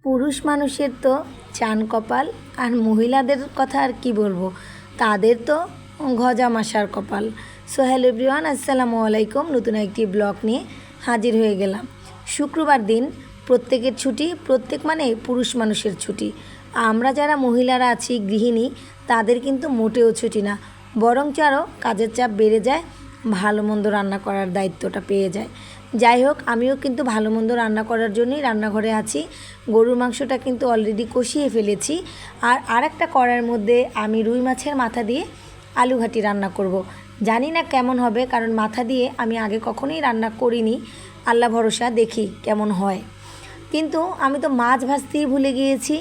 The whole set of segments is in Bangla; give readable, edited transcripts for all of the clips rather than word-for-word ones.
পুরুষ মানুষের তো চান কপাল, আর মহিলাদের কথা আর কি বলবো, তাদের তো গজা মাসার কপাল। সো হ্যালো এভরিওয়ান, আসসালামু আলাইকুম। নতুন একটি ব্লগ নিয়ে হাজির হয়ে গেলাম। শুক্রবার দিন প্রত্যেকের ছুটি, প্রত্যেক মানে পুরুষ মানুষের ছুটি। আমরা যারা মহিলারা আছি গৃহিণী, তাদের কিন্তু মোটেও ছুটি না, বরঞ্চ আরও কাজের চাপ বেড়ে যায়, ভালো মন্দ রান্না করার দায়িত্বটা পেয়ে যায়। যাই হোক, আমিও কিন্তু ভালো মন্দ রান্না করার জন্যই রান্নাঘরে আছি। গরুর মাংসটা কিন্তু অলরেডি কষিয়ে ফেলেছি, আর আরেকটা কড়াইয়ের মধ্যে আমি রুই মাছের মাথা দিয়ে আলু ঘাটি রান্না করব। জানি না কেমন হবে, কারণ মাথা দিয়ে আমি আগে কখনোই রান্না করিনি। আল্লাহ ভরসা, দেখি কেমন হয়। কিন্তু আমি তো মাছ ভাজতেই ভুলে গিয়েছি।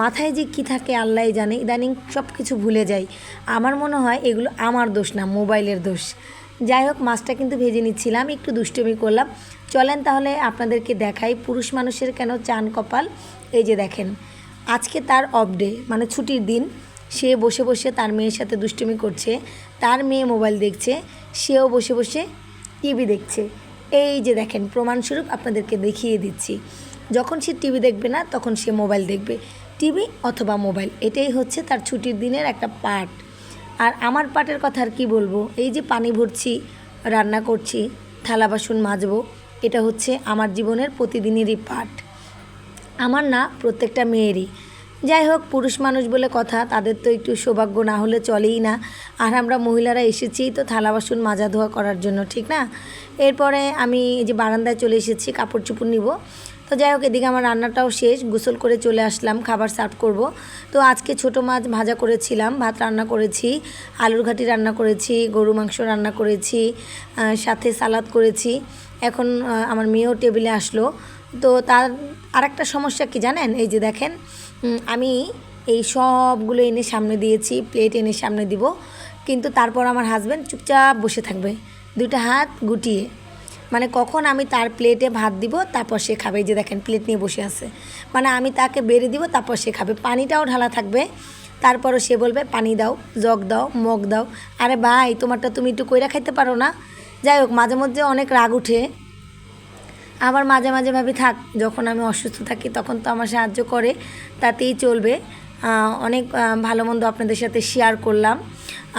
মাথায় যে কী থাকে আল্লাহই জানে, ইদানিং সব কিছু ভুলে যাই। আমার মনে হয় এগুলো আমার দোষ না, মোবাইলের দোষ। যাই হোক, মাছটা কিন্তু ভেজে নিচ্ছিলাম, একটু দুষ্টুমি করলাম। চলেন তাহলে আপনাদেরকে দেখাই পুরুষ মানুষের কেন চান কপাল। এই যে দেখেন, আজকে তার অফ ডে, মানে ছুটির দিন। সে বসে বসে তার মেয়ের সাথে দুষ্টুমি করছে, তার মেয়ে মোবাইল দেখছে, সেও বসে বসে টিভি দেখছে। এই যে দেখেন, প্রমাণস্বরূপ আপনাদেরকে দেখিয়ে দিচ্ছি। যখন সে টিভি দেখবে না, তখন সে মোবাইল দেখবে। টিভি অথবা মোবাইল, এটাই হচ্ছে তার ছুটির দিনের একটা পার্ট। আর আমার পার্টের কথা আর কী বলবো, এই যে পানি ভরছি, রান্না করছি, থালা বাসন মাজবো, এটা হচ্ছে আমার জীবনের প্রতিদিনেরই পার্ট। আমার না, প্রত্যেকটা মেয়েরই। যাই হোক, পুরুষ মানুষ বলে কথা, তাদের তো একটু সৌভাগ্য না হলে চলেই না। আর আমরা মহিলারা এসেছি তো থালা বাসন মাজা ধোয়া করার জন্য, ঠিক না? এরপরে আমি এই যে বারান্দায় চলে এসেছি, কাপড় চোপড় নিব। তো যাই হোক, এদিকে আমার রান্নাটাও শেষ, গোসল করে চলে আসলাম, খাবার সার্ভ করব। তো আজকে ছোটো মাছ ভাজা করেছিলাম, ভাত রান্না করেছি, আলুর ঘাটি রান্না করেছি, গরু মাংস রান্না করেছি, সাথে সালাদ করেছি। এখন আমার মেয়েও টেবিলে আসলো। তো তার আরেকটা সমস্যা কি জানেন, এই যে দেখেন, আমি এই সবগুলো এনে সামনে দিয়েছি, প্লেট এনে সামনে দিব, কিন্তু তারপর আমার হাজব্যান্ড চুপচাপ বসে থাকবে, দুইটা হাত গুটিয়ে। মানে কখন আমি তার প্লেটে ভাত দিব, তারপর সে খাবে। এই যে দেখেন, প্লেট নিয়ে বসে আছে, মানে আমি তাকে বেড়ে দিব, তারপর সে খাবে। পানিটাও ঢালা থাকবে, তারপরও সে বলবে পানি দাও, জগ দাও, মগ দাও। আরে ভাই, তোমারটা তুমি একটু কইরা খাইতে পারো না? যাই হোক, মাঝে মধ্যে অনেক রাগ উঠে। আবার মাঝে মাঝে ভাবি থাক, যখন আমি অসুস্থ থাকি তখন তো আমার সাহায্য করে, তাতেই চলবে। অনেক ভালো মন্দ আপনাদের সাথে শেয়ার করলাম।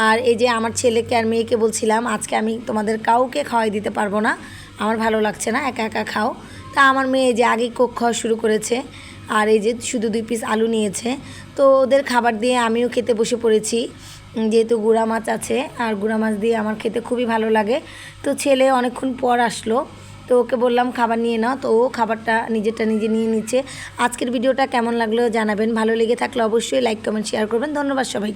আর এই যে আমার ছেলেকে আর মেয়েকে বলছিলাম, আজকে আমি তোমাদের কাউকে খাওয়াই দিতে পারবো না, আমার ভালো লাগছে না, একা একা খাও। তা আমার মেয়ে যে আগেই কোক খাওয়া শুরু করেছে, আর এই যে শুধু 2 পিস আলু নিয়েছে। তো ওদের খাবার দিয়ে আমিও খেতে বসে পড়েছি, যেহেতু গুঁড়া মাছ আছে, আর গুঁড়া মাছ দিয়ে আমার খেতে খুবই ভালো লাগে। তো ছেলে অনেকক্ষণ পর আসলো, তো ওকে বললাম খাবার নিয়ে নাও, তো ও খাবারটা নিজেরটা নিজে নিয়ে নিচ্ছে। আজকের ভিডিওটা কেমন লাগলো জানাবেন, ভালো লেগে থাকলে অবশ্যই লাইক কমেন্ট শেয়ার করবেন। ধন্যবাদ সবাই।